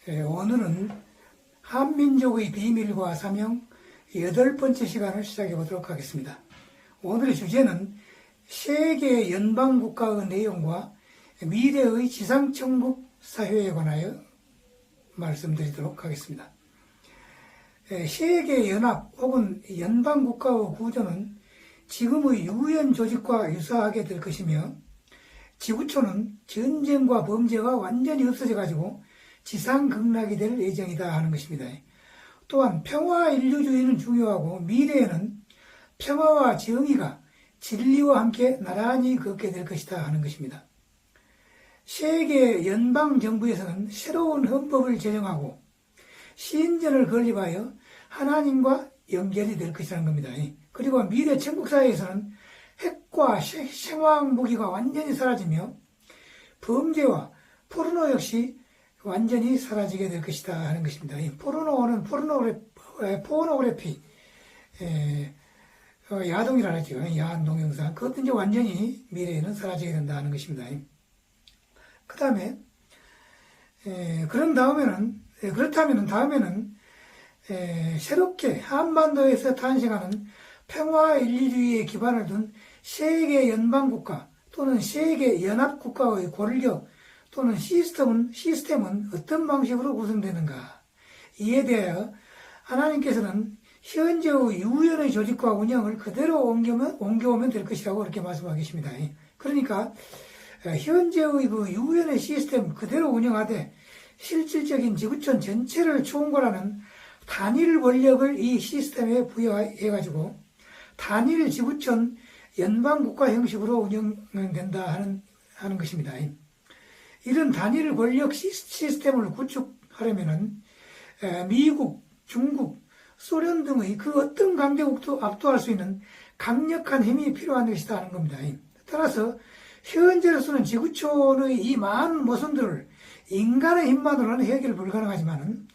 오늘은 한민족의 비밀과 사명 8번째 시간을 시작해 보도록 하겠습니다. 오늘의 주제는 세계 연방국가의 내용과 미래의 지상천국 사회에 관하여 말씀드리도록 하겠습니다. 세계 연합 혹은 연방국가의 구조는 지금의 UN 조직과 유사하게 될 것이며, 지구촌은 전쟁과 범죄가 완전히 없어져 가지고 지상극락이 될 예정이다 하는 것입니다. 또한 평화 인류주의는 중요하고, 미래에는 평화와 정의가 진리와 함께 나란히 걷게 될 것이다 하는 것입니다. 세계 연방정부에서는 새로운 헌법을 제정하고 신전을 건립하여 하나님과 연결이 될 것이라는 겁니다. 그리고 미래 천국사회에서는 핵과 생화학 무기가 완전히 사라지며 범죄와 포르노 역시 완전히 사라지게 될 것이다 하는 것입니다. 포르노는 포르노그래피, 야동이라 하죠. 야한 동영상. 그것도 이제 완전히 미래에는 사라지게 된다 하는 것입니다. 그 다음에, 그렇다면 다음에는 새롭게 한반도에서 탄생하는 평화 인류주의에 기반을 둔 세계 연방국가 또는 세계 연합국가의 권력 또는 시스템은 어떤 방식으로 구성되는가? 이에 대하여 하나님께서는 현재의 유엔의 조직과 운영을 그대로 옮겨오면 될 것이라고 그렇게 말씀하고 계십니다. 그러니까 현재의 그 유엔의 시스템 그대로 운영하되 실질적인 지구촌 전체를 총괄하는 단일 권력을 이 시스템에 부여해가지고 단일 지구촌 연방국가 형식으로 운영된다 하는 것입니다. 이런 단일 권력 시스템을 구축하려면은 미국, 중국, 소련 등의 그 어떤 강대국도 압도할 수 있는 강력한 힘이 필요한 것이다 하는 겁니다. 따라서 현재로서는 지구촌의 이 많은 모순들을 인간의 힘만으로는 해결 불가능하지만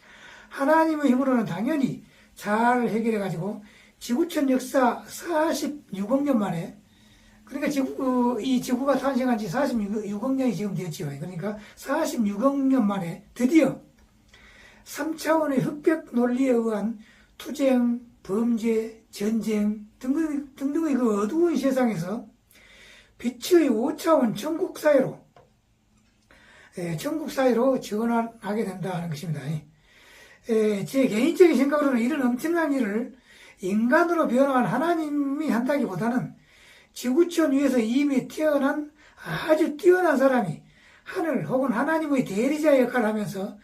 하나님의 힘으로는 당연히 잘 해결해가지고 지구촌 역사 46억 년 만에, 그러니까 이 지구가 탄생한 지 46억 년이 지금 되었지요. 그러니까 46억 년 만에 드디어 3차원의 흑백 논리에 의한 투쟁, 범죄, 전쟁 등등의 그 어두운 세상에서 빛의 5차원 천국사회로 전환하게 된다 하는 것입니다. 제 개인적인 생각으로는 이런 엄청난 일을 인간으로 변화한 하나님이 한다기보다는 지구촌 위에서 이미 태어난 아주 뛰어난 사람이 하늘 혹은 하나님의 대리자 역할을 하면서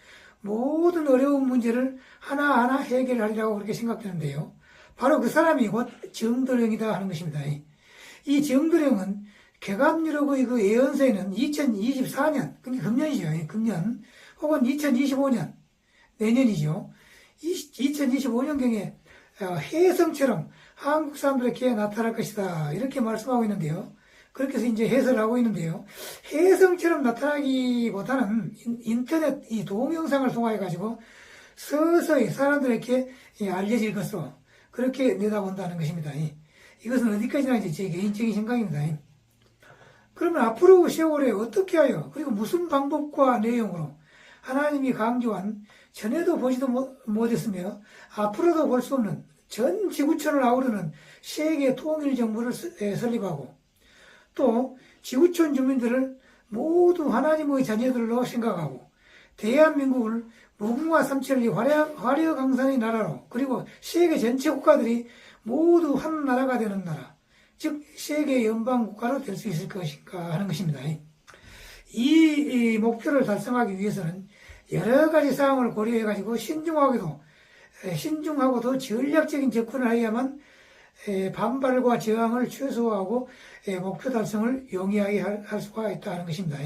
모든 어려운 문제를 하나하나 해결하리라고 그렇게 생각되는데요. 바로 그 사람이 곧 정도령이다 하는 것입니다. 이 정도령은 개감유력의 그 예언서에는 2024년, 그러니까 금년이죠. 금년 혹은 2025년, 내년이죠. 2025년경에 혜성처럼 한국 사람들에게 나타날 것이다 이렇게 말씀하고 있는데요. 그렇게 해서 이제 해설을 하고 있는데요. 혜성처럼 나타나기보다는 인터넷 이 동영상을 통해 가지고 서서히 사람들에게 알려질 것으로 그렇게 내다본다는 것입니다. 이것은 어디까지나 이제 제 개인적인 생각입니다. 그러면 앞으로 세월에 어떻게 하여, 그리고 무슨 방법과 내용으로 하나님이 강조한 전에도 보지도 못했으며 앞으로도 볼 수 없는 전 지구촌을 아우르는 세계 통일 정부를 설립하고, 또 지구촌 주민들을 모두 하나님의 자녀들로 생각하고 대한민국을 무궁화 삼천리 화려강산의 나라로, 그리고 세계 전체 국가들이 모두 한 나라가 되는 나라, 즉 세계 연방국가로 될 수 있을 것인가 하는 것입니다. 이 목표를 달성하기 위해서는 여러 가지 사항을 고려해 가지고 신중하고도 전략적인 접근을 해야만 반발과 저항을 최소화하고 목표 달성을 용이하게 할 수가 있다는 것입니다.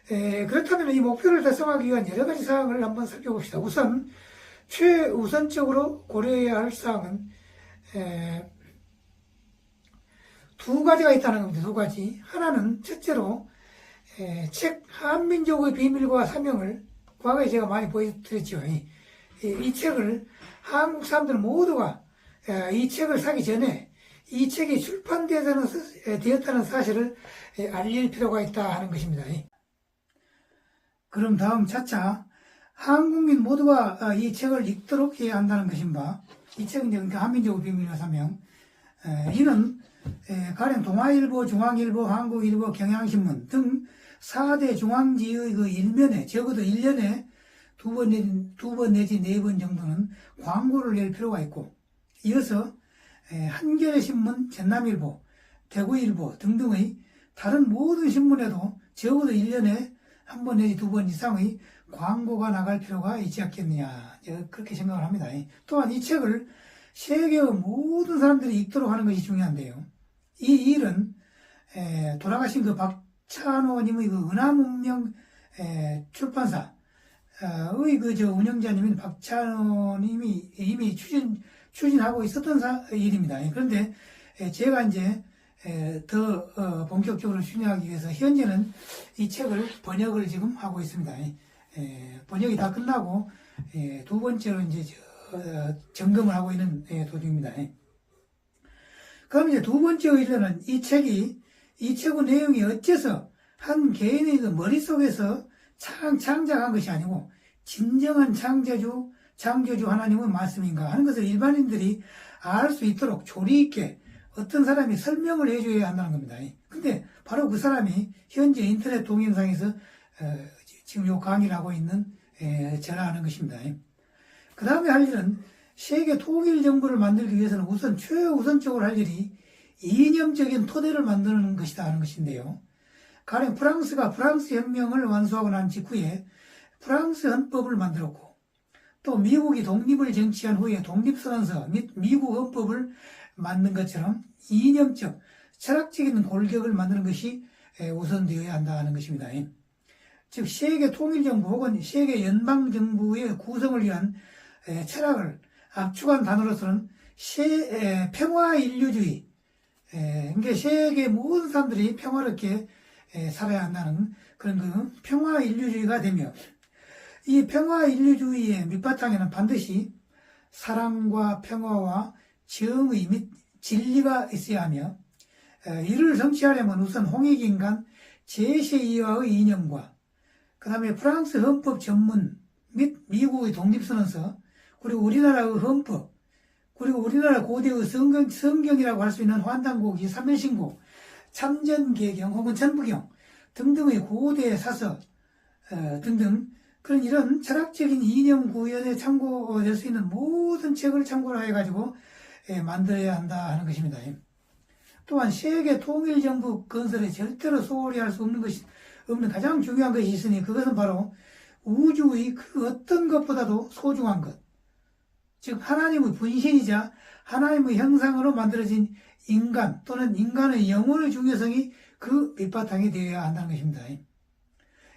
그렇다면 이 목표를 달성하기 위한 여러 가지 사항을 한번 살펴봅시다. 우선 최우선적으로 고려해야 할 사항은 두 가지가 있다는 겁니다. 두 가지. 하나는 첫째로 책 한민족의 비밀과 사명을 과거에 제가 많이 보여드렸죠. 이 책을 한국 사람들 모두가 이 책을 사기 전에 이 책이 출판되었다는 사실을 알릴 필요가 있다 하는 것입니다. 그럼 다음 차차 한국민 모두가 이 책을 읽도록 해야 한다는 것인 바, 이 책은 이제 한민족의 비밀과 사명, 이는 가령 동아일보, 중앙일보, 한국일보, 경향신문 등 4대 중앙지의 그 일면에 적어도 1년에 두 번 내지 4번 정도는 광고를 낼 필요가 있고, 이어서 한겨레신문, 전남일보, 대구일보 등등의 다른 모든 신문에도 적어도 1년에 1번 내지 2번 이상의 광고가 나갈 필요가 있지 않겠느냐, 그렇게 생각을 합니다. 또한 이 책을 세계의 모든 사람들이 읽도록 하는 것이 중요한데요. 이 일은 돌아가신 그 박찬호님의 그 은하문명 출판사의 그 운영자님인 박찬호님이 이미 추진하고 있었던 일입니다. 그런데 제가 이제 더 본격적으로 추진하기 위해서 현재는 이 책을 번역을 지금 하고 있습니다. 번역이 다 끝나고 두 번째로 이제 점검을 하고 있는 도중입니다. 그럼 이제 두 번째 의뢰는 이 책의 내용이 어째서 한 개인의 그 머릿속에서 창작한 것이 아니고 진정한 창조주 하나님의 말씀인가 하는 것을 일반인들이 알 수 있도록 조리 있게 어떤 사람이 설명을 해줘야 한다는 겁니다. 근데 바로 그 사람이 현재 인터넷 동영상에서 지금 요 강의를 하고 있는 저라 하는 것입니다. 그 다음에 할 일은 세계 통일 정부를 만들기 위해서는 우선 최우선적으로 할 일이 이념적인 토대를 만드는 것이다 하는 것인데요. 가령 프랑스가 프랑스 혁명을 완수하고 난 직후에 프랑스 헌법을 만들었고, 또 미국이 독립을 쟁취한 후에 독립선언서 및 미국 헌법을 만든 것처럼 이념적, 철학적인 골격을 만드는 것이 우선되어야 한다 하는 것입니다. 즉 세계 통일정부 혹은 세계 연방정부의 구성을 위한 철학을 압축한 단어로서는 평화인류주의, 그러니까 세계 모든 사람들이 평화롭게 살아야 한다는 그런 그 평화인류주의가 되며, 이 평화인류주의의 밑바탕에는 반드시 사랑과 평화와 정의 및 진리가 있어야 하며, 이를 성취하려면 우선 홍익인간 제2화의 이념과 그 다음에 프랑스 헌법 전문 및 미국의 독립선언서, 그리고 우리나라의 헌법, 그리고 우리나라 고대의 성경이라고 할 수 있는 환단고기, 삼일신고, 참전계경 혹은 천부경 등등의 고대 사서 등등 그런 이런 철학적인 이념 구현에 참고될 수 있는 모든 책을 참고로 해가지고 만들어야 한다 하는 것입니다. 또한 세계 통일정부 건설에 절대로 소홀히 할 수 없는 가장 중요한 것이 있으니 그것은 바로 우주의 그 어떤 것보다도 소중한 것, 즉 하나님의 분신이자 하나님의 형상으로 만들어진 인간 또는 인간의 영혼의 중요성이 그 밑바탕이 되어야 한다는 것입니다.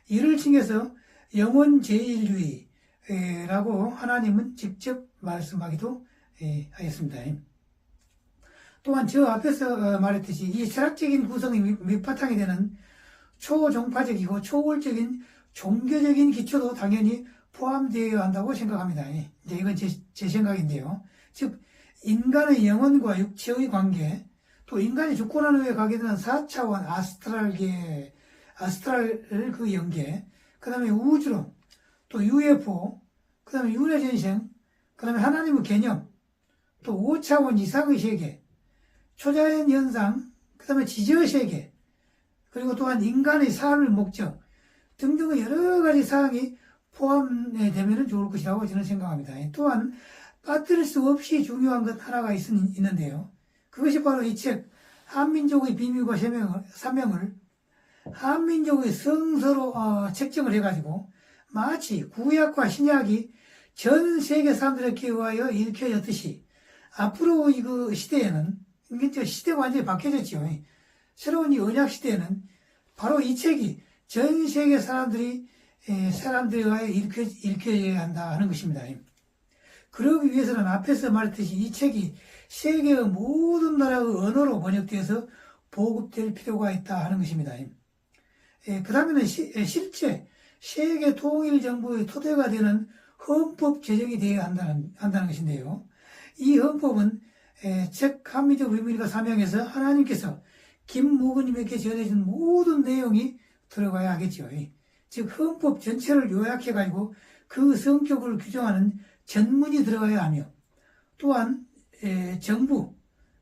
이를 칭해서 영혼 제1주의라고 하나님은 직접 말씀하기도 하였습니다. 또한 저 앞에서 말했듯이 이 철학적인 구성의 밑바탕이 되는 초종파적이고 초월적인 종교적인 기초도 당연히 포함되어야 한다고 생각합니다. 이건 제 생각인데요. 즉 인간의 영혼과 육체의 관계, 또 인간이 죽고 난 후에 가게 되는 4차원 아스트랄 그 연계, 그 다음에 우주론, 또 UFO, 그 다음에 윤회전생, 그 다음에 하나님의 개념, 또 5차원 이상의 세계, 초자연 현상, 그 다음에 지저 세계, 그리고 또한 인간의 삶의 목적 등등의 여러 가지 사항이 포함되면 좋을 것이라고 저는 생각합니다. 또한 빠뜨릴 수 없이 중요한 것 하나가 있는데요. 그것이 바로 이 책 한민족의 비밀과 사명을 한민족의 성서로 책정을 해가지고 마치 구약과 신약이 전 세계 사람들에게 의하여 읽혀졌듯이 앞으로 그 시대에는, 이게 시대가 완전히 바뀌어졌죠. 새로운 이 언약 시대에는 바로 이 책이 전 세계 사람들에 의하여 읽혀져야 한다 하는 것입니다. 그러기 위해서는 앞에서 말했듯이 이 책이 세계의 모든 나라의 언어로 번역되어서 보급될 필요가 있다 하는 것입니다. 그 다음에는 실제 세계 통일 정부의 토대가 되는 헌법 제정이 되어야 한다는 것인데요. 이 헌법은 책 한민족 비밀과 사명에서 하나님께서 김무근님에게 전해준 모든 내용이 들어가야 하겠죠. 즉 헌법 전체를 요약해가지고 그 성격을 규정하는 전문이 들어가야 하며, 또한 정부,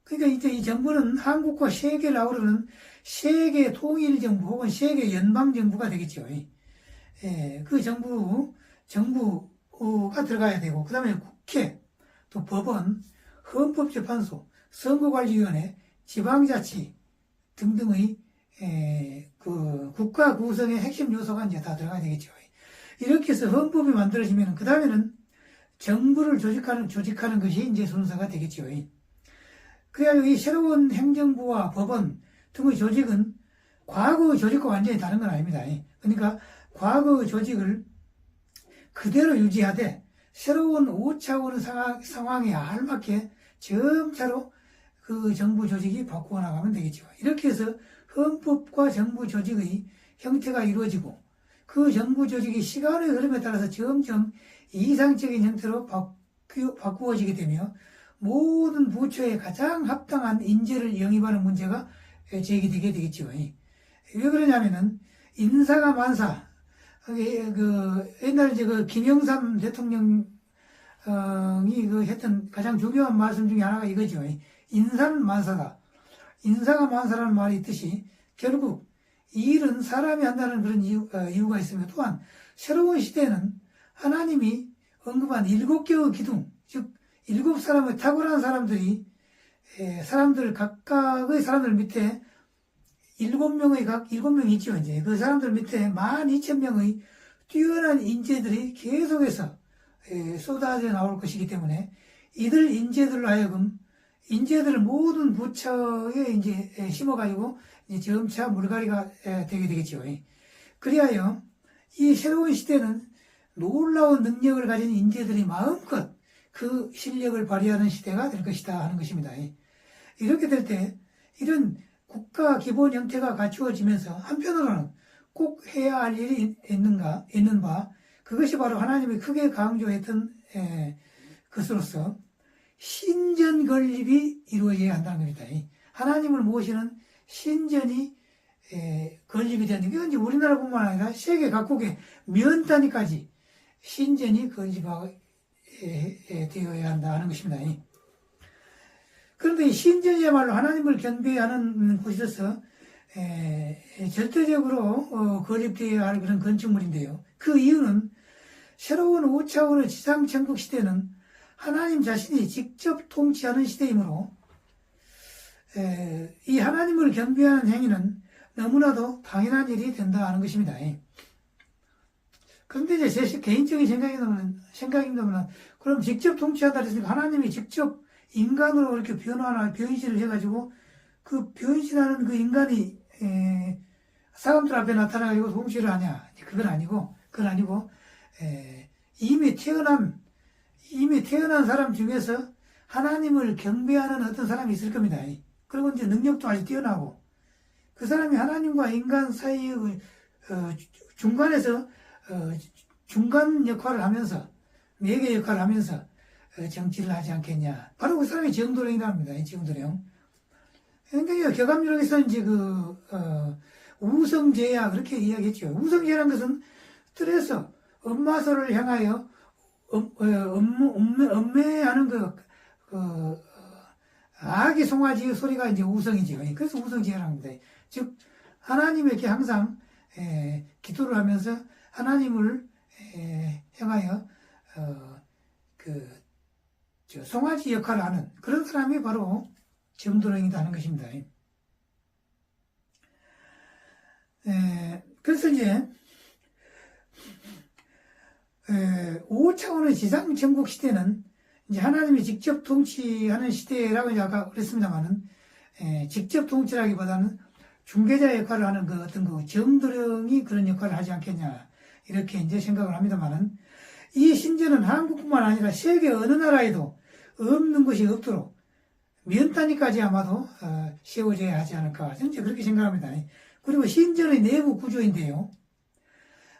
그러니까 이제 이 정부는 한국과 세계를 아우르는 세계 통일 정부 혹은 세계 연방 정부가 되겠죠. 그 정부가 들어가야 되고, 그 다음에 국회, 또 법원, 헌법재판소, 선거관리위원회, 지방자치 등등의 그 국가 구성의 핵심 요소가 이제 다 들어가야 되겠죠. 이렇게 해서 헌법이 만들어지면 그 다음에는 정부를 조직하는 것이 이제 순서가 되겠죠. 그래야 이 새로운 행정부와 법원 등의 조직은 과거의 조직과 완전히 다른 건 아닙니다. 그러니까 과거의 조직을 그대로 유지하되 새로운 5차원의 상황에 알맞게 점차로 그 정부 조직이 바꾸어 나가면 되겠죠. 이렇게 해서 헌법과 정부 조직의 형태가 이루어지고 그 정부 조직이 시간의 흐름에 따라서 점점 이상적인 형태로 바꾸어지게 되며 모든 부처에 가장 합당한 인재를 영입하는 문제가 제기되게 되겠죠. 왜 그러냐면은 인사가 만사. 옛날에 그 김영삼 대통령이 했던 가장 중요한 말씀 중에 하나가 이거죠. 인사는 만사다. 인사가 만사라는 말이 있듯이 결국 일은 사람이 한다는 그런 이유가 있으며 또한 새로운 시대에는 하나님이 언급한 7개의 기둥, 즉 7사람의 탁월한 사람들이 각각의 사람들 밑에 7명이 있죠. 이제 그 사람들 밑에 12,000명의 뛰어난 인재들이 계속해서 쏟아져 나올 것이기 때문에 이들 인재들로 하여금 인재들을 모든 부처에 이제 심어가지고 이제 점차 물갈이가 되게 되겠죠. 그리하여 이 새로운 시대는 놀라운 능력을 가진 인재들이 마음껏 그 실력을 발휘하는 시대가 될 것이다 하는 것입니다. 이렇게 될 때 이런 국가 기본 형태가 갖추어지면서 한편으로는 꼭 해야 할 일이 있는 바 그것이 바로 하나님이 크게 강조했던 것으로서 신전 건립이 이루어져야 한다는 겁니다. 하나님을 모시는 신전이 건립이 되는 게 이제 우리나라뿐만 아니라 세계 각국의 면 단위까지 신전이 건립되어야 한다 하는 것입니다. 그런데 이 신전이야말로 하나님을 경배하는 곳이라서 절대적으로 건립되어야 할 그런 건축물인데요. 그 이유는 새로운 5차원의 지상천국 시대는 하나님 자신이 직접 통치하는 시대이므로 이 하나님을 경배하는 행위는 너무나도 당연한 일이 된다 하는 것입니다. 그런데 이제 제 개인적인 생각입니다만 그럼 직접 통치한다 했으니까 하나님이 직접 인간으로 이렇게 변신을 해가지고 그 변신하는 그 인간이 사람들 앞에 나타나가지고 통치를 하냐? 그건 아니고 이미 태어난 사람 중에서 하나님을 경배하는 어떤 사람이 있을 겁니다. 그리고 이제 능력도 아주 뛰어나고 그 사람이 하나님과 인간 사이의 중간에서 중간 역할을 하면서 매개 역할을 하면서 정치를 하지 않겠냐. 바로 그 사람이 정도령이랍니다. 정도령. 굉장히 격암유력에서 이제 우성제야 그렇게 이야기했죠. 우성제라는 것은 틀에서 엄마소를 향하여 엄매하는 아기 송아지의 소리가 이제 우성이죠. 그래서 우성제라는 겁니다. 즉 하나님에게 항상 기도를 하면서 하나님을 향하여 송아지 역할을 하는 그런 사람이 바로 정도령이다 하는 것입니다. 그래서 이제 5차원의 지상천국 시대는 이제 하나님이 직접 통치하는 시대라고 이제 아까 그랬습니다만은 직접 통치라기보다는 중개자 역할을 하는 어떤 정도령이 그런 역할을 하지 않겠냐 이렇게 이제 생각을 합니다만은 이 신전은 한국뿐만 아니라 세계 어느 나라에도 없는 것이 없도록 면 단위까지 아마도 세워져야 하지 않을까 현재 그렇게 생각합니다. 그리고 신전의 내부 구조인데요.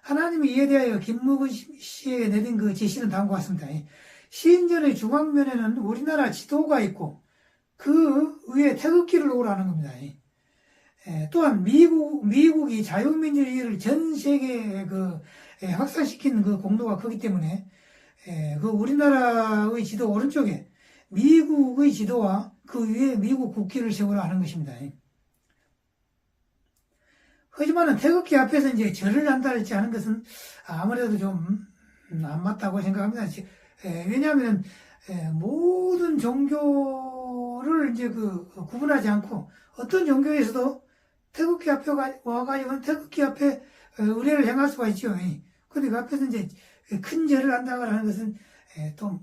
하나님이 이에 대하여 김무근 씨에게 내린 그 지시는 다음과 같습니다. 신전의 중앙면에는 우리나라 지도가 있고 그 위에 태극기를 놓으라는 겁니다. 또한 미국이 자유민주주의를 전 세계에 확산시키는 그 공도가 크기 때문에 그 우리나라의 지도 오른쪽에 미국의 지도와 그 위에 미국 국기를 세우려 하는 것입니다. 하지만은 태극기 앞에서 이제 절을 한다든지 하는 것은 아무래도 좀 안 맞다고 생각합니다. 왜냐하면 모든 종교를 이제 구분하지 않고 어떤 종교에서도 태극기 앞에 와가지고 태극기 앞에 의례를 행할 수가 있죠. 근데 그 앞에서 이제 큰 절을 한다고 하는 것은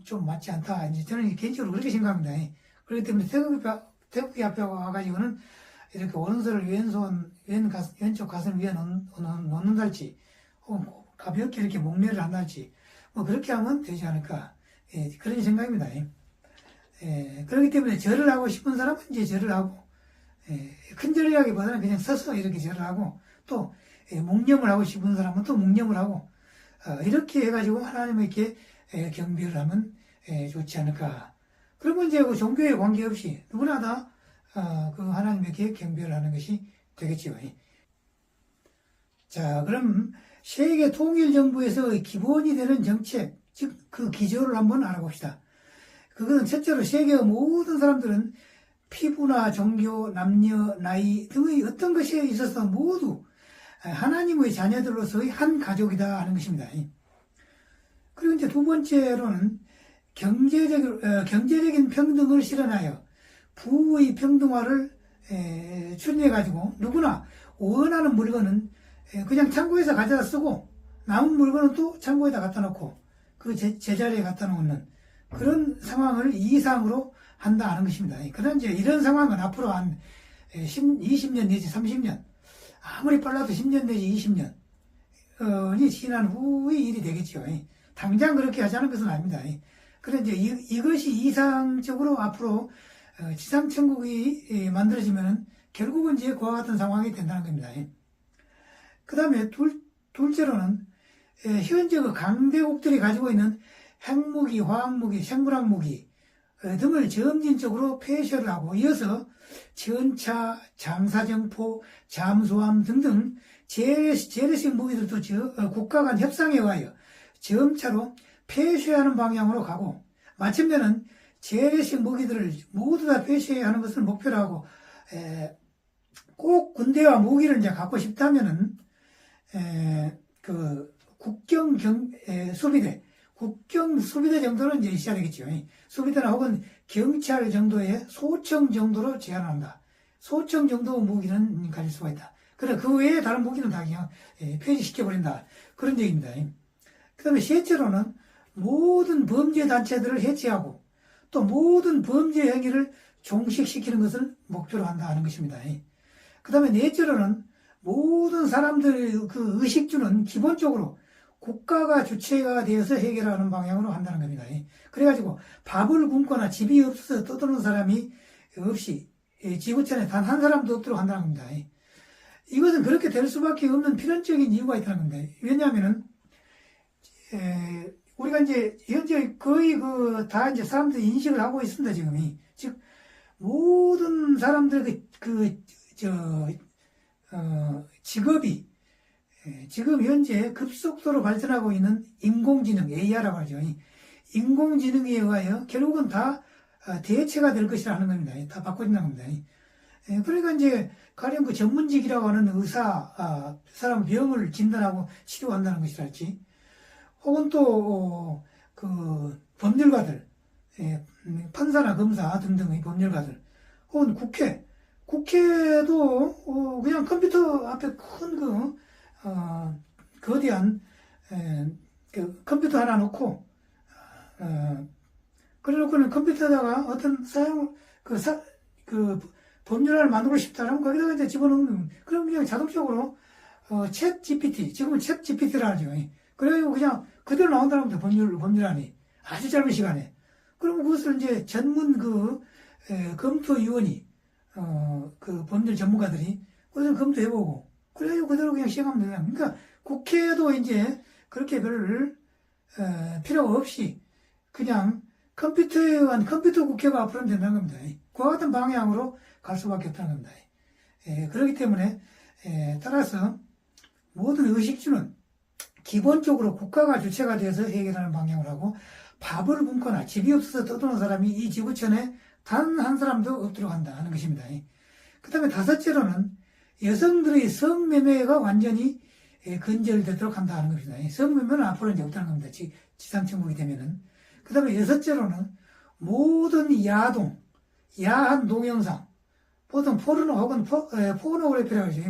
좀 맞지 않다. 이제 저는 개인적으로 그렇게 생각합니다. 그렇기 때문에 태극기 앞에 와가지고는 이렇게 오른손을 왼쪽 가슴 위에 놓는달지, 혹은 가볍게 이렇게 목례를 한달지, 뭐 그렇게 하면 되지 않을까. 그런 생각입니다. 그렇기 때문에 절을 하고 싶은 사람은 이제 절을 하고, 큰 절이라기보다는 그냥 서서 이렇게 절을 하고, 또 묵념을 하고 싶은 사람은 또 묵념을 하고, 이렇게 해가지고 하나님께 경배를 하면 좋지 않을까. 그러면 이제 그 종교에 관계없이 누구나 다 그 하나님께 경배를 하는 것이 되겠지요. 자, 그럼 세계 통일 정부에서 기본이 되는 정책, 즉 그 기조를 한번 알아봅시다. 그것은 첫째로 세계의 모든 사람들은 피부나 종교, 남녀, 나이 등의 어떤 것에 있어서 모두 하나님의 자녀들로서의 한 가족이다 하는 것입니다. 그리고 이제 두 번째로는 경제적인 평등을 실현하여 부의 평등화를 추진해가지고 누구나 원하는 물건은 그냥 창고에서 가져다 쓰고 남은 물건은 또 창고에다 갖다 놓고 그 제자리에 갖다 놓는 그런 상황을 이상으로 한다 하는 것입니다. 그런 이제 이런 상황은 앞으로 한 20년 내지 30년, 아무리 빨라도 10년 내지 20년이 지난 후의 일이 되겠죠. 당장 그렇게 하자는 것은 아닙니다. 그런데 이제 이것이 이상적으로 앞으로 지상천국이 만들어지면은 결국은 이제 그와 같은 상황이 된다는 겁니다. 그 다음에 둘째로는 현재 그 강대국들이 가지고 있는 핵무기, 화학무기, 생물학무기 등을 점진적으로 폐쇄를 하고 이어서 전차, 장사정포, 잠수함 등등 재래식 무기들도 국가 간 협상에 의하여 점차로 폐쇄하는 방향으로 가고 마침내는 재래식 무기들을 모두 다 폐쇄하는 것을 목표로 하고 꼭 군대와 무기를 이제 갖고 싶다면은 그 국경 수비대 정도는 이제 있어야 되겠죠. 수비대나 혹은 경찰 정도의 소총 정도로 제한한다. 소총 정도 무기는 가질 수가 있다. 그래 그 외에 다른 무기는 다 그냥 폐지시켜버린다. 그런 얘기입니다. 그 다음에 셋째로는 모든 범죄 단체들을 해체하고 또 모든 범죄 행위를 종식시키는 것을 목표로 한다 하는 것입니다. 그 다음에 넷째로는 모든 사람들의 그 의식주는 기본적으로 국가가 주체가 되어서 해결하는 방향으로 한다는 겁니다. 그래가지고 밥을 굶거나 집이 없어서 떠드는 사람이 없이 지구촌에 단 한 사람도 없도록 한다는 겁니다. 이것은 그렇게 될 수밖에 없는 필연적인 이유가 있다는 겁니다. 왜냐하면은 우리가 이제 현재 거의 다 이제 사람들이 인식을 하고 있습니다, 지금이. 즉, 모든 사람들 직업이 지금 현재 급속도로 발전하고 있는 인공지능, AI라고 하죠. 인공지능에 의하여 결국은 다 대체가 될 것이라는 겁니다. 다 바꿔진다는 겁니다. 그러니까 이제 가령 그 전문직이라고 하는 의사, 사람 병을 진단하고 치료한다는 것이랄지, 혹은 또 그 법률가들, 판사나 검사 등등의 법률가들, 혹은 국회도 그냥 컴퓨터 앞에 큰 거대한 그 컴퓨터 하나 놓고 그래 놓고는 컴퓨터에다가 어떤 법률안을 만들고 싶다면 거기다가 이제 집어넣는, 그럼 그냥 자동적으로 챗 GPT, 지금은 챗 GPT라 하죠. 그래가지고 그냥 그대로 나온다는 겁니다. 법률안이 아주 짧은 시간에. 그러면 그것을 이제 전문 검토위원이 그 법률 전문가들이 그것을 검토해보고 그래가지고 그대로 그냥 시행하면 되는. 그러니까 국회도 이제 그렇게 별 필요가 없이 그냥 컴퓨터 국회가 앞으로는 된다는 겁니다. 그와 같은 방향으로 갈 수밖에 없다는 겁니다. 그렇기 때문에 따라서 모든 의식주는 기본적으로 국가가 주체가 되어서 해결하는 방향을 하고, 밥을 굶거나 집이 없어서 떠도는 사람이 이 지구촌에 단 한 사람도 없도록 한다 하는 것입니다. 그 다음에 다섯째로는 여성들의 성매매가 완전히 근절되도록 한다 하는 겁니다. 성매매는 앞으로 이제 없다는 겁니다. 지상천국이 되면은. 그 다음에 여섯째로는 모든 야한 동영상, 보통 포르노 혹은 포르노그래피라고 하죠.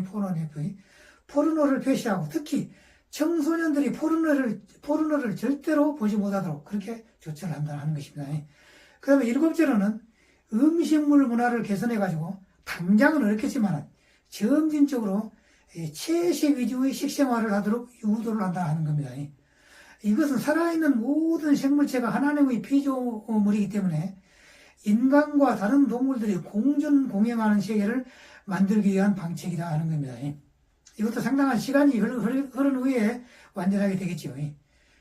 포르노를 표시하고, 특히 청소년들이 포르노를 절대로 보지 못하도록 그렇게 조처를 한다 하는 것입니다. 그 다음에 일곱째로는 음식물 문화를 개선해가지고, 당장은 어렵겠지만 점진적으로 채식 위주의 식생활을 하도록 유도를 한다 하는 겁니다. 이것은 살아있는 모든 생물체가 하나님의 피조물이기 때문에 인간과 다른 동물들이 공존 공영하는 세계를 만들기 위한 방책이다 하는 겁니다. 이것도 상당한 시간이 흐른 후에 완전하게 되겠죠.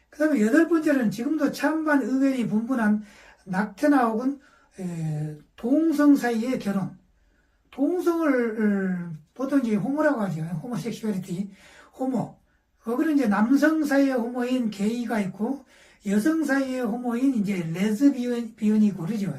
그 다음에 여덟 번째는 지금도 찬반 의견이 분분한 낙태나 혹은 동성 사이의 결혼. 동성을 보통 이제 호모라고 하죠. 호모섹슈얼리티, 호모. 거기는 이제 남성 사이의 호모인 게이가 있고, 여성 사이의 호모인 이제 레즈비언이 있고 그러죠.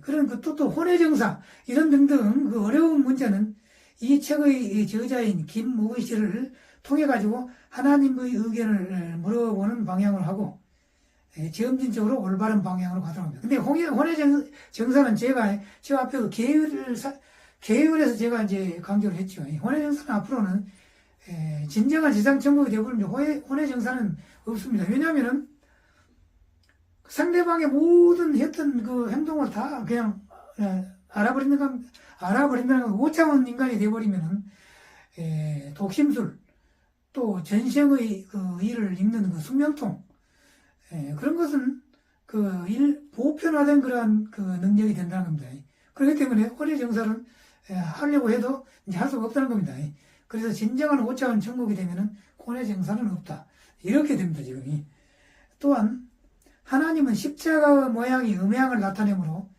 그런 또 혼외정사, 이런 등등 그 어려운 문제는 이 책의 저자인 김무의 씨를 통해가지고 하나님의 의견을 물어보는 방향으로 하고, 점진적으로 올바른 방향으로 가도록 합니다. 근데 혼외정사는 제가 저 앞에 그 계율에서 제가 이제 강조를 했죠. 혼외정사는 앞으로는 진정한 지상천국이 되어버리면 혼외정사는 없습니다. 왜냐하면은 상대방의 모든 했던 그 행동을 다 그냥 알아버린다는 오차원 인간이 되어버리면은 독심술, 또 전생의 그 일을 읽는 그 숙명통, 그런 것은 보편화된 그러한 그 능력이 된다는 겁니다. 그렇기 때문에 혼외정사를 하려고 해도 이제 할 수가 없다는 겁니다. 그래서 진정한 오차원 천국이 되면은 혼외정사는 없다. 이렇게 됩니다, 지금. 또한 하나님은 십자가 모양이 음양을 나타내므로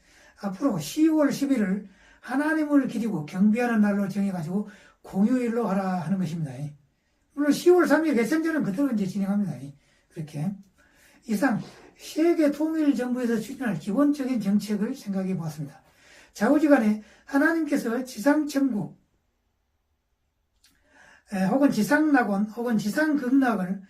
앞으로 10월 10일을 하나님을 기리고 경배하는 날로 정해가지고 공휴일로 하라 하는 것입니다. 물론 10월 3일 개천절은 그대로 이제 진행합니다. 그렇게. 이상 세계 통일 정부에서 추진할 기본적인 정책을 생각해 보았습니다. 좌우지간에 하나님께서 지상천국 혹은 지상낙원 혹은 지상극락을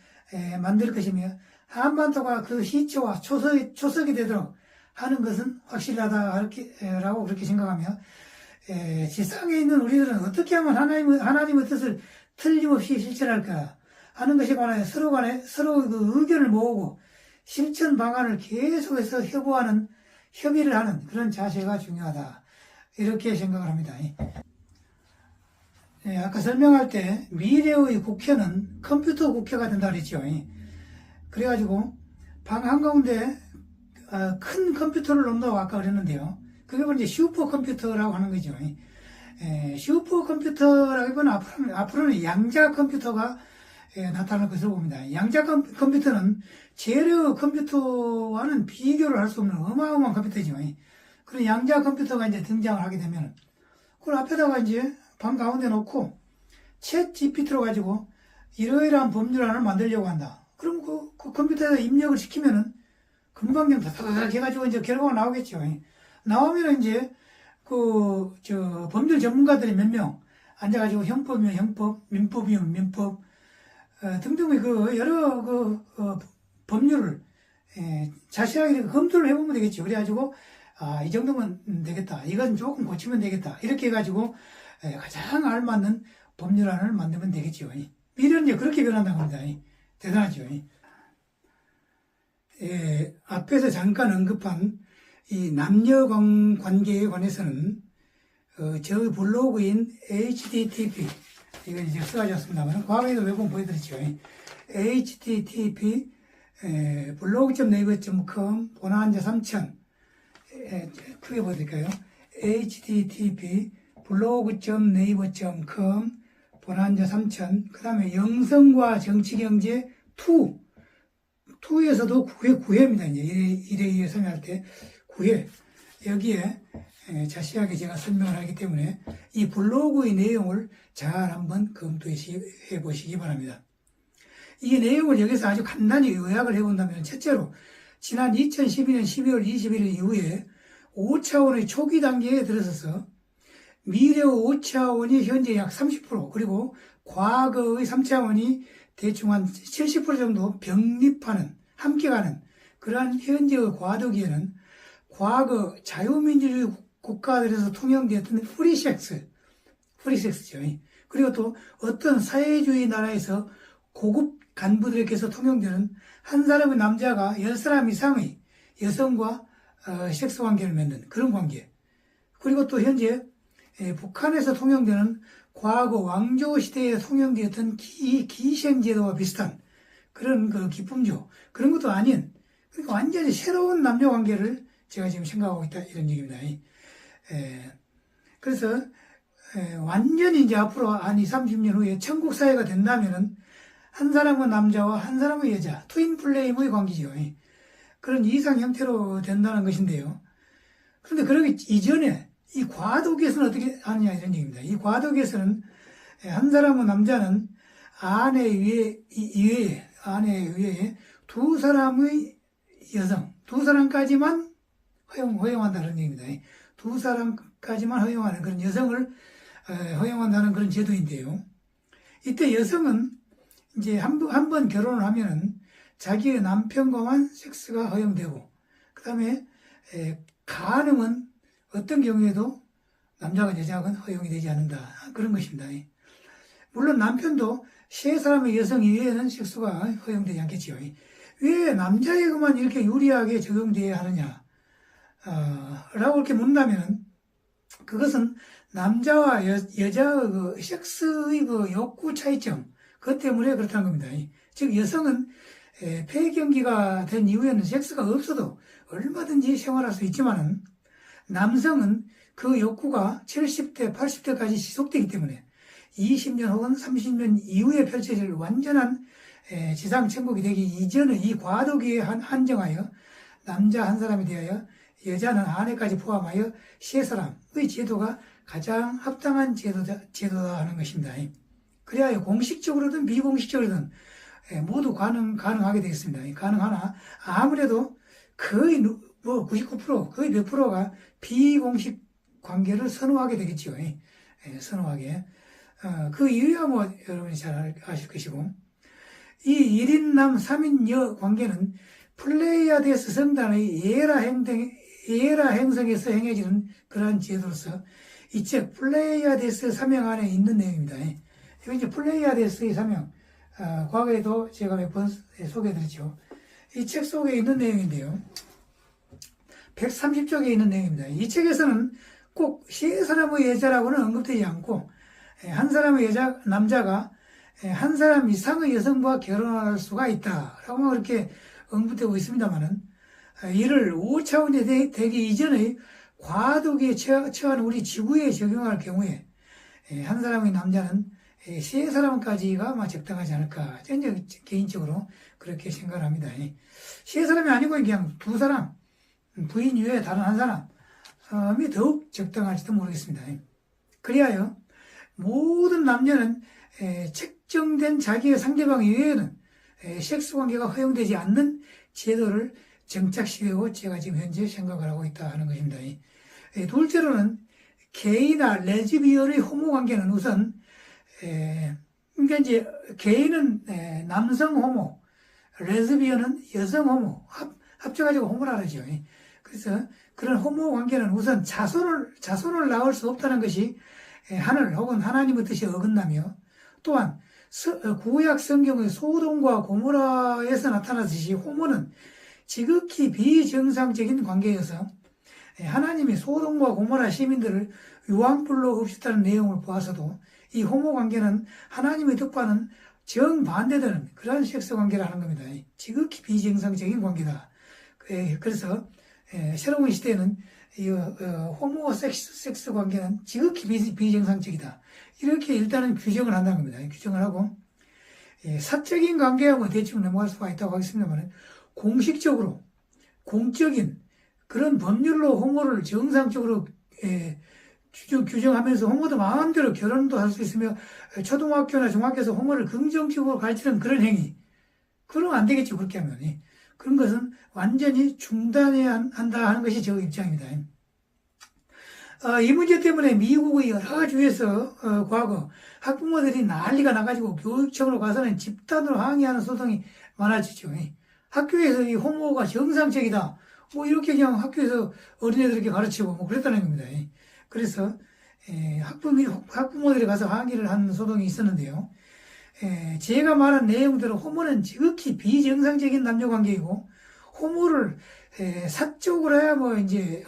만들 것이며 한반도가 그 시초와 초석이 되도록 하는 것은 확실하다라고 그렇게 생각하며, 지상에 있는 우리들은 어떻게 하면 하나님의 뜻을 틀림없이 실천할까 하는 것에 관하여 서로 그 의견을 모으고 실천 방안을 계속해서 협의를 하는 그런 자세가 중요하다. 이렇게 생각을 합니다. 아까 설명할 때 미래의 국회는 컴퓨터 국회가 된다 그랬죠. 그래가지고 방 한가운데 큰 컴퓨터를 놓는다고 아까 그랬는데요. 그게 바로 이제 슈퍼컴퓨터라고 하는 거죠. 슈퍼컴퓨터라기보다는 앞으로는 양자 컴퓨터가 나타날 것으로 봅니다. 양자 컴퓨터는 재료 컴퓨터와는 비교를 할 수 없는 어마어마한 컴퓨터죠. 그런 양자 컴퓨터가 이제 등장을 하게 되면, 그걸 앞에다가 이제 방 가운데 놓고 챗 GPT로 가지고 이러이러한 법률안을 만들려고 한다. 그럼 그 컴퓨터에다 입력을 시키면은 금방 그냥 다다닥 해가지고 이제 결과가 나오겠죠. 나오면은 이제 법률 전문가들이 몇 명 앉아가지고 형법이면 형법, 민법이면 민법, 등등의 여러 법률을 자세하게 검토를 해보면 되겠죠. 그래가지고 이 정도면 되겠다. 이건 조금 고치면 되겠다. 이렇게 해가지고 가장 알맞는 법률안을 만들면 되겠죠. 미래는 이제 그렇게 변한다고 합니다. 대단하죠. 앞에서 잠깐 언급한 이 남녀 관계에 관해서는 저희 블로그인 http, 이건 이제 써가지고습니다만 과거에도 몇 번 보여드렸죠. http blog.naver.com 보나한자 3000, 크게 보여드릴까요? http blog.naver.com 보나한자 3000, 그 다음에 영성과 정치경제 2에서도 9회입니다. 이제 이래 설명할 때 9회. 여기에 자세하게 제가 설명을 하기 때문에 이 블로그의 내용을 잘 한번 검토해 보시기 바랍니다. 이 내용을 여기서 아주 간단히 요약을 해본다면, 첫째로 지난 2012년 12월 21일 이후에 5차원의 초기 단계에 들어서서 미래 5차원이 현재 약 30%, 그리고 과거의 3차원이 대충 한 70% 정도 병립하는, 함께 가는 그러한 현재의 과도기에는 과거 자유민주주의 국가들에서 통용되었던 프리섹스죠. 그리고 또 어떤 사회주의 나라에서 고급 간부들에게서 통용되는 한 사람의 남자가 10사람 이상의 여성과 섹스 관계를 맺는 그런 관계. 그리고 또 현재 북한에서 통용되는 과거 왕조 시대에 통용되었던 기생제도와 비슷한 그런 그 기쁨조, 그런 것도 아닌, 그러니까 완전히 새로운 남녀 관계를 제가 지금 생각하고 있다, 이런 얘기입니다. 그래서 완전히 이제 앞으로 한 20, 30년 후에 천국 사회가 된다면은 한 사람은 남자와 한 사람은 여자, 트윈 플레임의 관계죠. 그런 이상 형태로 된다는 것인데요. 그런데 그러기 이전에 이 과도기에서는 어떻게 하느냐, 이런 얘기입니다. 이 과도기에서는 한 사람은 남자는 아내 외에 두 사람의 여성, 두 사람까지만 허용한다는 얘기입니다. 두 사람까지만 허용하는 그런 여성을 허용한다는 그런 제도인데요. 이때 여성은 이제 한 번 결혼을 하면은 자기의 남편과만 섹스가 허용되고, 그 다음에 간음은 어떤 경우에도 남자가 여자가 허용이 되지 않는다, 그런 것입니다. 물론 남편도 세 사람의 여성 이외에는 섹스가 허용되지 않겠지요. 왜 남자에게만 이렇게 유리하게 적용되어야 하느냐 라고 이렇게 묻는다면, 그것은 남자와 여자의 그 섹스의 그 욕구 차이점, 그것 때문에 그렇다는 겁니다. 즉 여성은 폐경기가 된 이후에는 섹스가 없어도 얼마든지 생활할 수 있지만은, 남성은 그 욕구가 70대, 80대까지 지속되기 때문에 20년 혹은 30년 이후에 펼쳐질 완전한 지상 천국이 되기 이전의 이 과도기에 한정하여 남자 한 사람에 대하여 여자는 아내까지 포함하여 세 사람의 제도가 가장 합당한 제도다 하는 것입니다. 그래야 공식적으로든 비공식적으로든 모두 가능하게 되겠습니다. 가능하나 아무래도 거의 99%, 거의 100%가 비공식 관계를 선호하게 되겠죠. 선호하게. 그 이유야 여러분이 잘 아실 것이고, 이 1인남 3인여 관계는 플레이아데스 성단의 예라 행성에서 행해지는 그러한 제도로서 이 책 플레이아데스 사명 안에 있는 내용입니다. 이거 이제 플레이아데스의 사명, 과거에도 제가 몇 번 소개해드렸죠. 이 책 속에 있는 내용인데요. 130쪽에 있는 내용입니다. 이 책에서는 꼭 세 사람의 여자라고는 언급되지 않고, 한 사람의 남자가 한 사람 이상의 여성과 결혼할 수가 있다라고 그렇게 언급되고 있습니다만은, 이를 5차원이 되기 이전의 과도기에 처한 우리 지구에 적용할 경우에 한 사람의 남자는 세 사람까지가 적당하지 않을까, 저는 개인적으로 그렇게 생각을 합니다. 세 사람이 아니고 그냥 두 사람, 부인 이외에 다른 한 사람이 더욱 적당할지도 모르겠습니다. 그리하여 모든 남녀는 책정된 자기의 상대방 이외에는 섹스 관계가 허용되지 않는 제도를 정착시키고 제가 지금 현재 생각을 하고 있다 하는 것입니다. 둘째로는 게이나 레즈비언의 호모 관계는 우선 그러니까 이제 게이는 남성 호모, 레즈비언은 여성 호모, 합쳐가지고 호모라 그러죠. 그래서 그런 호모 관계는 우선 자손을 낳을 수 없다는 것이 하늘 혹은 하나님의 뜻에 어긋나며, 또한 구약 성경의 소돔과 고모라에서 나타나듯이 호모는 지극히 비정상적인 관계여서 하나님이 소돔과 고모라 시민들을 유황불로 없앴다는 내용을 보아서도 이 호모 관계는 하나님의 뜻과는 정반대되는 그러한 섹스 관계라는 겁니다. 지극히 비정상적인 관계다. 그래서 새로운 시대에는 이 호모 섹스 관계는 지극히 비정상적이다, 이렇게 일단은 규정을 한다는 겁니다. 규정을 하고, 사적인 관계하고 대충 넘어갈 수가 있다고 하겠습니다만, 공식적으로 공적인 그런 법률로 호모를 정상적으로 규정하면서 호모도 마음대로 결혼도 할 수 있으며 초등학교나 중학교에서 호모를 긍정적으로 가르치는 그런 행위, 그러면 안 되겠죠. 그렇게 하면. 그런 것은 완전히 중단해야 한다 하는 것이 저 입장입니다. 이 문제 때문에 미국의 여러 주에서 과거 학부모들이 난리가 나가지고 교육청으로 가서는 집단으로 항의하는 소송이 많아지죠. 학교에서 이 호모가 정상적이다. 뭐 이렇게 그냥 학교에서 어린애들에게 가르치고 뭐 그랬다는 겁니다. 그래서 학부모들이 가서 항의를 한 소송이 있었는데요. 제가 말한 내용대로 호모는 지극히 비정상적인 남녀 관계이고 호모를 사적으로 해야 뭐 이제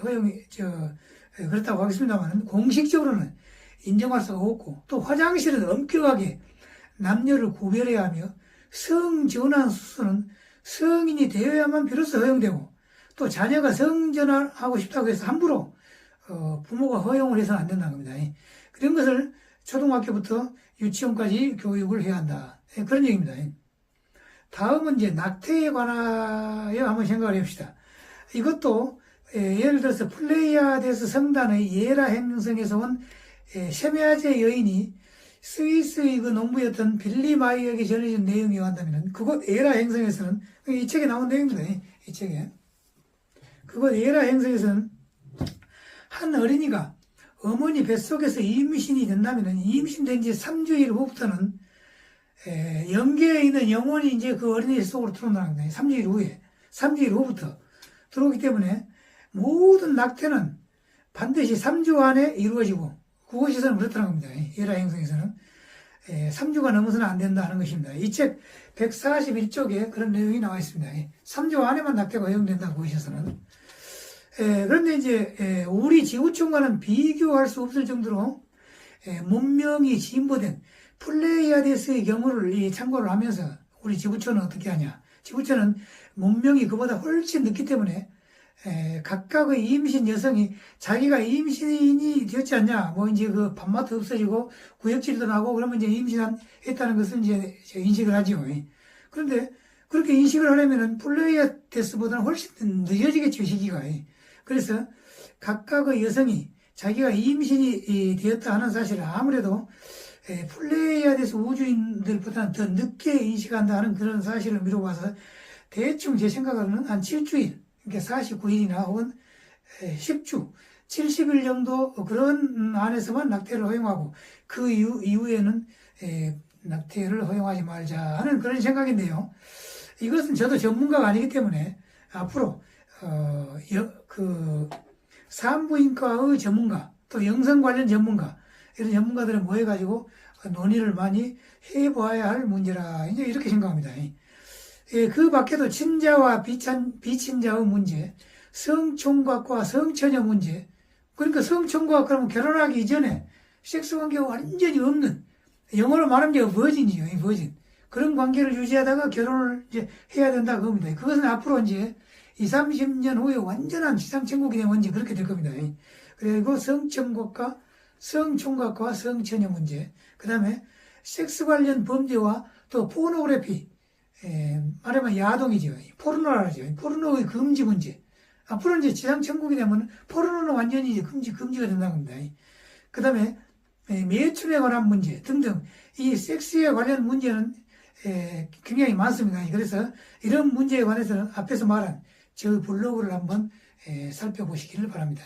그렇다고 하겠습니다만 공식적으로는 인정할 수가 없고 또 화장실은 엄격하게 남녀를 구별해야 하며 성전환 수술은 성인이 되어야만 비로소 허용되고 또 자녀가 성전환하고 싶다고 해서 함부로 부모가 허용을 해서는 안 된다는 겁니다. 그런 것을 초등학교부터 유치원까지 교육을 해야 한다. 그런 얘기입니다. 다음은 이제 낙태에 관하여 한번 생각을 해봅시다. 이것도 예를 들어서 플레이아데스 성단의 예라 행성에서 온 셰메아제 여인이 스위스의 그 농부였던 빌리 마이에게 전해진 내용이 한다면 그곳 예라 행성에서는 이 책에 나온 내용입니다. 이 책에 그곳 예라 행성에서는 한 어린이가 어머니 뱃속에서 임신이 된다면 임신된 지 3주일 후부터는 영계에 있는 영혼이 이제 그 어린이 속으로 들어온다는 겁니다. 3주일 후부터 들어오기 때문에 모든 낙태는 반드시 3주 안에 이루어지고 그곳에서는 그렇다는 겁니다. 예라 행성에서는 3주가 넘어서는 안 된다는 것입니다. 이 책 141쪽에 그런 내용이 나와 있습니다. 3주 안에만 낙태가 허용된다 그곳에서는. 그런데 이제 우리 지구촌과는 비교할 수 없을 정도로 문명이 진보된 플레이아데스의 경우를 참고를 하면서 우리 지구촌은 어떻게 하냐. 지구촌은 문명이 그보다 훨씬 늦기 때문에 각각의 임신 여성이 자기가 임신이 되었지 않냐, 뭐 이제 그 밥맛도 없어지고 구역질도 나고 그러면 이제 임신했다는 것을 이제 인식을 하죠. 그런데 그렇게 인식을 하려면은 플레이아데스보다는 훨씬 늦어지겠죠, 시기가. 그래서 각각의 여성이 자기가 임신이 되었다 하는 사실을 아무래도 플레이아데스 우주인들보다는 더 늦게 인식한다 하는 그런 사실을 미뤄봐서 대충 제 생각으로는 한 7주일, 그러니까 49일이나 혹은 10주, 70일 정도 그런 안에서만 낙태를 허용하고 그 이후에는 낙태를 허용하지 말자 하는 그런 생각인데요. 이것은 저도 전문가가 아니기 때문에 앞으로 산부인과의 전문가, 또 영성 관련 전문가, 이런 전문가들을 모여가지고 논의를 많이 해보아야 할 문제라, 이제 이렇게 생각합니다. 그 밖에도 친자와 비친자의 문제, 성총각과 성처녀 문제, 그러니까 성총각 그러면 결혼하기 이전에 섹스 관계가 완전히 없는, 영어로 말하면 버진이죠, 버진. 그런 관계를 유지하다가 결혼을 이제 해야 된다 그겁니다. 그것은 앞으로 이제 20, 30년 후에 완전한 지상천국이 되면 이제 그렇게 될 겁니다. 그리고 성총각과 성처녀 문제, 그 다음에 섹스 관련 범죄와 또 포르노그래피, 말하면 야동이죠. 포르노라 하죠. 포르노의 금지 문제. 앞으로 이제 지상천국이 되면 포르노는 완전히 이제 금지가 된다는 겁니다. 그 다음에 매춘에 관한 문제 등등 이 섹스에 관련 문제는 굉장히 많습니다. 그래서 이런 문제에 관해서는 앞에서 말한 저 블로그를 한번 살펴보시기를 바랍니다.